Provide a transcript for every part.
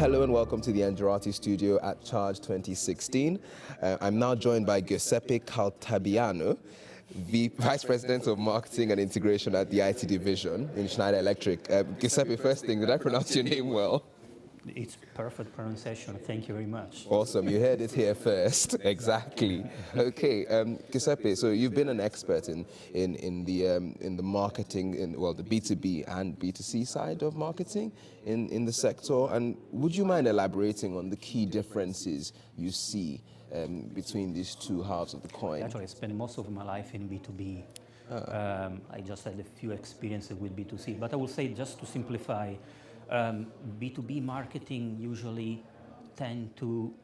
Hello and welcome to the Angelati studio at Charge 2016. I'm now joined by Giuseppe Caltabiano, the Vice President of Marketing and Integration at the IT Division in Schneider Electric. Giuseppe, first thing, did I pronounce your name well? It's perfect pronunciation. Thank you very much. Awesome. You heard it here first. Exactly. Okay, Giuseppe. So you've been an expert in the marketing, the B2B and B2C side of marketing in the sector. And would you mind elaborating on the key differences you see between these two halves of the coin? Actually, I spent most of my life in B2B. I just had a few experiences with B2C. But I will say, just to simplify, B2B marketing usually tend to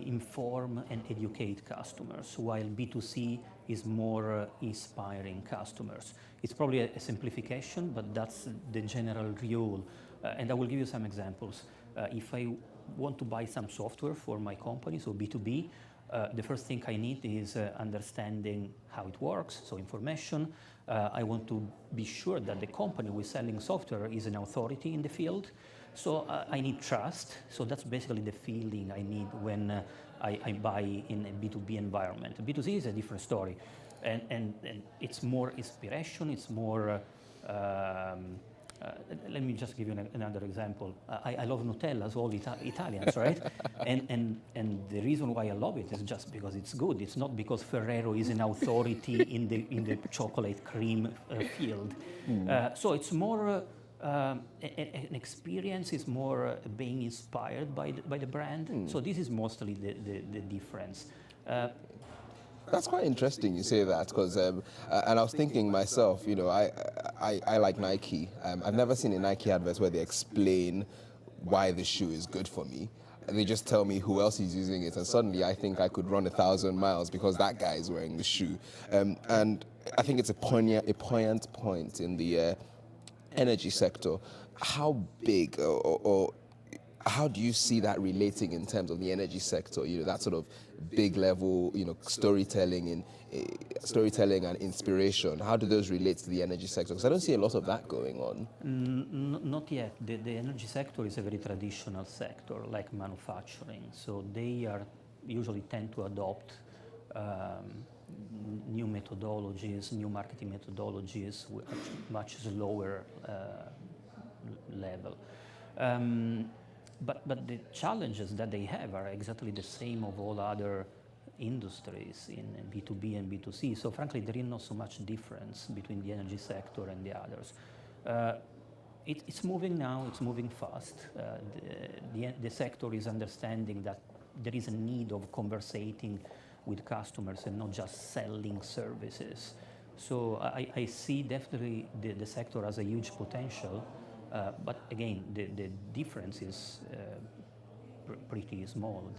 inform and educate customers, while B2C is more inspiring customers. It's probably a simplification, but that's the general rule. And I will give you some examples. If I want to buy some software for my company, so B2B, the first thing I need is understanding how it works, so information. I want to be sure that the company who is selling software is an authority in the field. So I need trust. So that's basically the feeling I need when I buy in a B2B environment. B2C is a different story. And it's more inspiration, it's more let me just give you another example. I love Nutella, as all Italians, right? and the reason why I love it is just because it's good. It's not because Ferrero is an authority in the chocolate cream field. So it's more an experience. It's more being inspired by the brand. So this is mostly the difference. That's quite interesting you say that, because and I was thinking myself, I like Nike. I've never seen a Nike advert where they explain why the shoe is good for me. They just tell me who else is using it, and suddenly I think I could run 1,000 miles because that guy is wearing the shoe. And I think it's a poignant point in the energy sector. How big or how do you see that relating in terms of the energy sector? That sort of big level, storytelling and inspiration. How do those relate to the energy sector? Because I don't see a lot of that going on. Not yet. The energy sector is a very traditional sector, like manufacturing. So they usually tend to adopt new methodologies, new marketing methodologies, with much lower level. But the challenges that they have are exactly the same of all other industries in B2B and B2C. So frankly, there is not so much difference between the energy sector and the others. It's moving now, it's moving fast. The sector is understanding that there is a need of conversating with customers and not just selling services. So I see definitely the sector has a huge potential. But again, the difference is pretty small.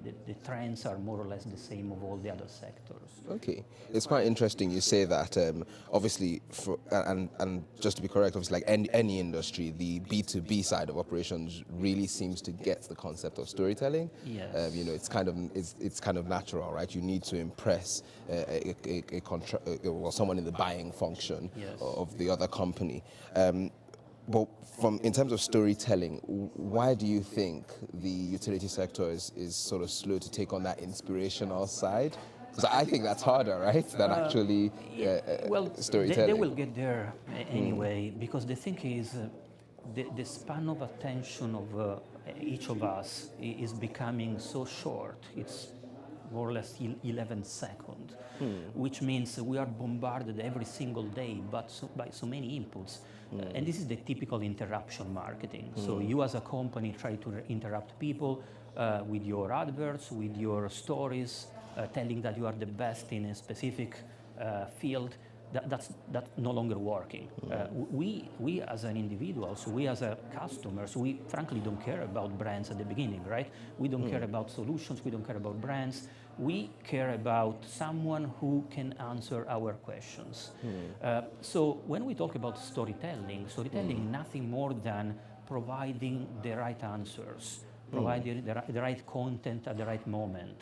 The trends are more or less the same of all the other sectors. Okay, it's quite interesting you say that. Obviously, and just to be correct, obviously, like any industry, the B2B side of operations really seems to get the concept of storytelling. Yes. It's kind of natural, right? You need to impress someone in the buying function of the other company. But in terms of storytelling, why do you think the utility sector is sort of slow to take on that inspirational side? Because I think that's harder, right, than actually storytelling. They will get there anyway, because the thing is, the span of attention of each of us is becoming so short. It's more or less 11 seconds, which means we are bombarded every single day by so many inputs. And this is the typical interruption marketing. So you as a company try to interrupt people with your adverts, with your stories, telling that you are the best in a specific field. That's no longer working. We as an individuals, we as a customers, we frankly don't care about brands at the beginning, right? We don't care about solutions, we don't care about brands. We care about someone who can answer our questions. So when we talk about storytelling nothing more than providing the right answers, providing the right content at the right moment.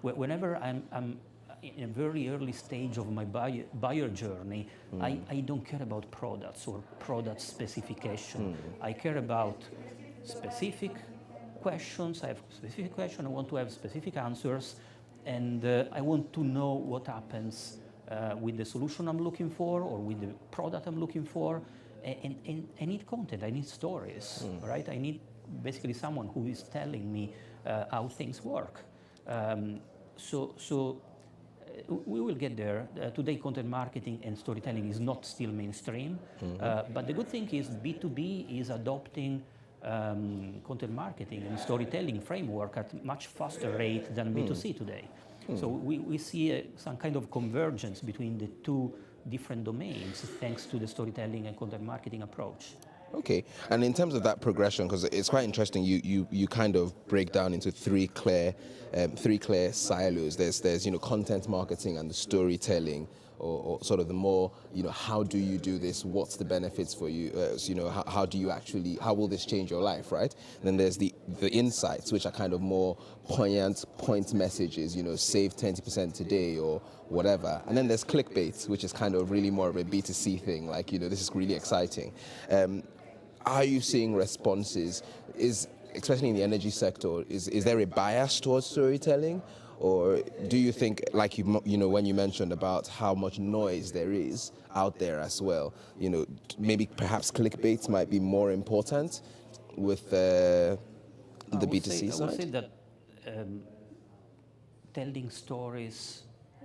Whenever I'm in a very early stage of my buyer journey, I don't care about products or product specification. I care about specific questions. I have specific questions. I want to have specific answers, and I want to know what happens with the solution I'm looking for or with the product I'm looking for. And I need content. I need stories, right? I need basically someone who is telling me how things work. So we will get there. Today, content marketing and storytelling is not still mainstream, but the good thing is B2B is adopting content marketing and storytelling framework at much faster rate than B2C today. So we see some kind of convergence between the two different domains thanks to the storytelling and content marketing approach. Okay, and in terms of that progression, because it's quite interesting, you kind of break down into three clear silos. There's content marketing and the storytelling, or sort of the more how do you do this? What's the benefits for you? How do you actually, how will this change your life, right? And then there's the insights, which are kind of more poignant point messages. Save 20% today or whatever. And then there's clickbait, which is kind of really more of a B2C thing. Like this is really exciting. Are you seeing responses? Especially in the energy sector, is there a bias towards storytelling, or do you think, like when you mentioned about how much noise there is out there as well, maybe perhaps clickbait might be more important with the B2C side? I would say that telling stories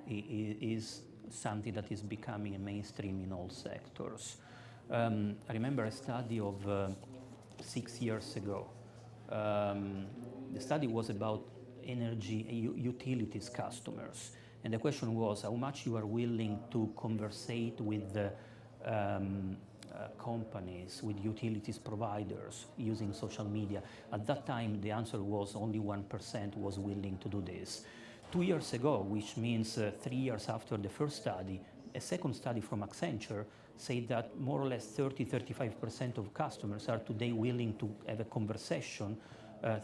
is something that is becoming a mainstream in all sectors. I remember a study of 6 years ago. The study was about energy utilities customers, and the question was how much you are willing to conversate with the companies, with utilities providers using social media. At that time, the answer was only 1% was willing to do this. 2 years ago, which means 3 years after the first study, a second study from Accenture said that more or less 30-35% of customers are today willing to have a conversation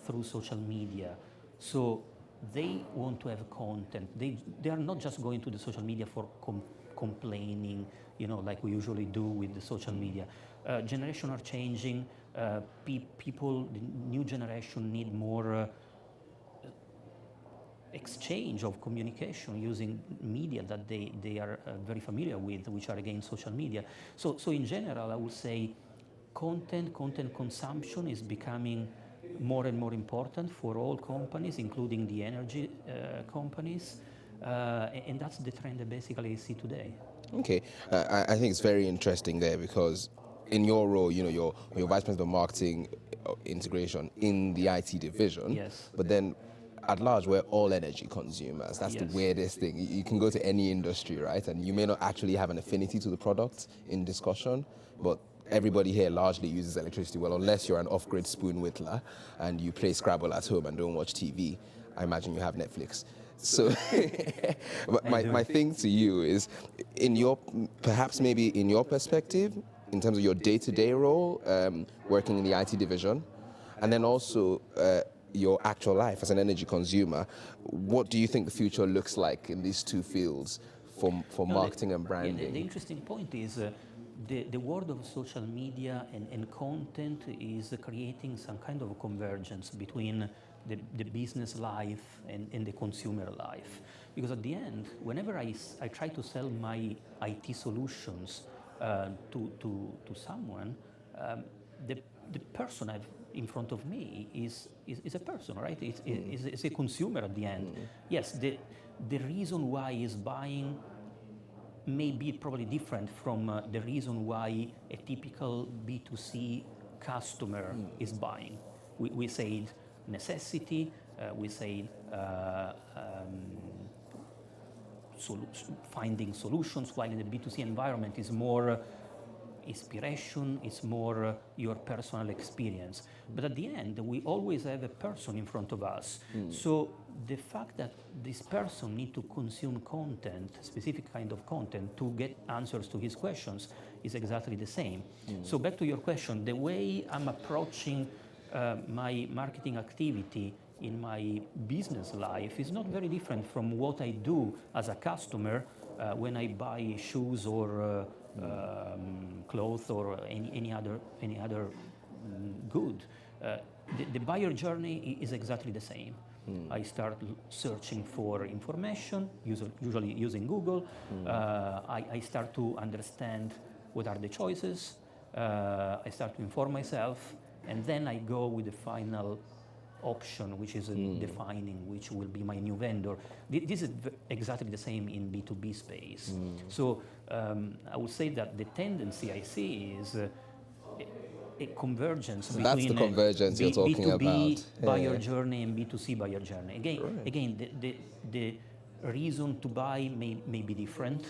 through social media. So they want to have content. They are not just going to the social media for complaining, like we usually do with the social media. Generation are changing. People, the new generation need more exchange of communication using media that they are very familiar with, which are again social media. So in general, I would say content consumption is becoming more and more important for all companies, including the energy companies, and that's the trend that basically I see today. Okay, I think it's very interesting there, because in your role, you're vice president of marketing integration in the IT division. Yes. But then at large, we're all energy consumers. That's the Yes. weirdest thing. You can go to any industry, right? And you may not actually have an affinity to the product in discussion, but everybody here largely uses electricity. Well, unless you're an off-grid spoon whittler and you play Scrabble at home and don't watch TV, I imagine you have Netflix. So my thing to you is, perhaps maybe in your perspective, in terms of your day-to-day role, working in the IT division, and then also your actual life as an energy consumer, what do you think the future looks like in these two fields for marketing and branding? Yeah, the interesting point is the world of social media and content is creating some kind of convergence between the business life and the consumer life. Because at the end, whenever I try to sell my IT solutions to someone, the person I've in front of me is a person, right? It's a consumer at the end. Yes, the reason why he's buying may be probably different from the reason why a typical B2C customer is buying. We say necessity, we say finding solutions, while in the B2C environment is more inspiration, it's more your personal experience. But at the end, we always have a person in front of us. So the fact that this person needs to consume content, specific kind of content, to get answers to his questions is exactly the same. So back to your question, the way I'm approaching my marketing activity in my business life is not very different from what I do as a customer when I buy shoes or clothes or any other good. The buyer journey is exactly the same. I start searching for information, usually using Google. I start to understand what are the choices. I start to inform myself, and then I go with the final option, which is defining which will be my new vendor. This is exactly the same in B2B space. So I would say that the tendency I see is a convergence between that's the convergence you're talking B2B about. buyer journey and B2C buyer journey. Again, the reason to buy may be different,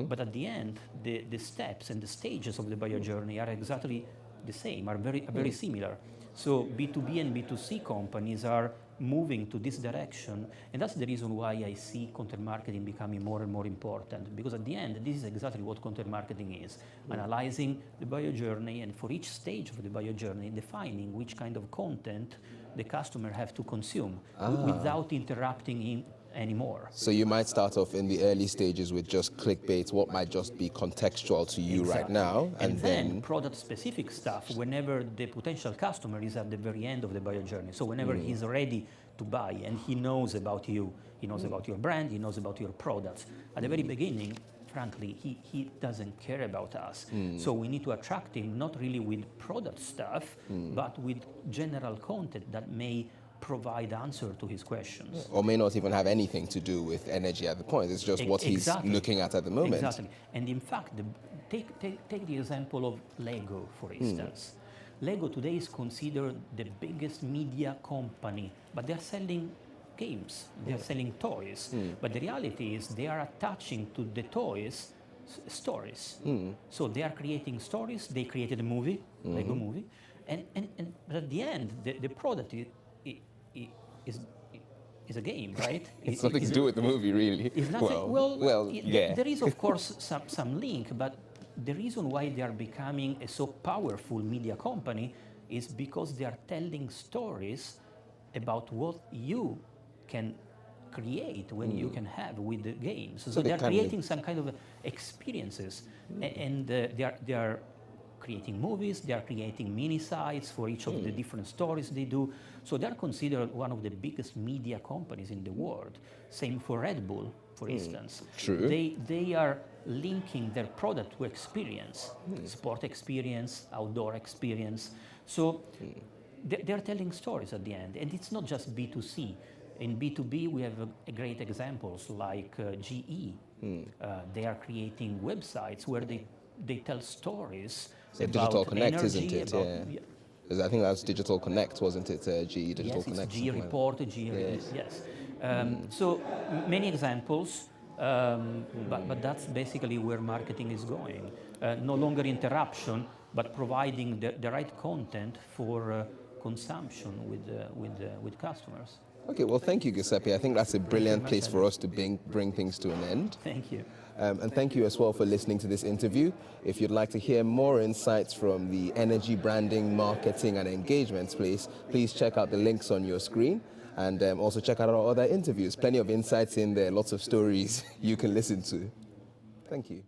but at the end, the steps and the stages of the buyer journey are exactly the same, are very similar. So B2B and B2C companies are moving to this direction, and that's the reason why I see content marketing becoming more and more important, because at the end, this is exactly what content marketing is, analyzing the buyer journey, and for each stage of the buyer journey, defining which kind of content the customer have to consume without interrupting him anymore. So you might start off in the early stages with just clickbait, what might just be contextual to you right now, and then product-specific stuff whenever the potential customer is at the very end of the buyer journey. So whenever he's ready to buy and he knows about you, he knows about your brand, he knows about your products. At the very beginning, frankly, he doesn't care about us. So we need to attract him not really with product stuff, but with general content that may provide answer to his questions. Or may not even have anything to do with energy at the point. It's just what he's looking at the moment. Exactly. And in fact, take the example of Lego, for instance. Lego today is considered the biggest media company, but they're selling games, they're selling toys. But the reality is they are attaching to the toys stories. So they are creating stories. They created a movie, Lego movie, and at the end, the product is a game, right? It's nothing to do with the movie, really. It's nothing. Yeah. There is, of course, some link, but the reason why they are becoming a so powerful media company is because they are telling stories about what you can create when you can have with the games. So they are creating some kind of experiences, and they are creating movies, they are creating mini sites for each of the different stories they do. So they are considered one of the biggest media companies in the world. Same for Red Bull, for instance. True. They are linking their product to experience, sport experience, outdoor experience. So they are telling stories at the end. And it's not just B2C. In B2B, we have great examples like GE. They are creating websites where they tell stories about Digital Connect, energy, isn't it? yeah. I think that's Digital Connect, wasn't it? GE Digital Connect. Yes, it's GE Report, yes. So many examples, but that's basically where marketing is going. No longer interruption, but providing the right content for consumption with customers. Okay, well, thank you, Giuseppe. I think that's a brilliant place for us to bring things to an end. Thank you. And thank you as well for listening to this interview. If you'd like to hear more insights from the energy branding, marketing, and engagement space, please check out the links on your screen. And also check out our other interviews. Plenty of insights in there, lots of stories you can listen to. Thank you.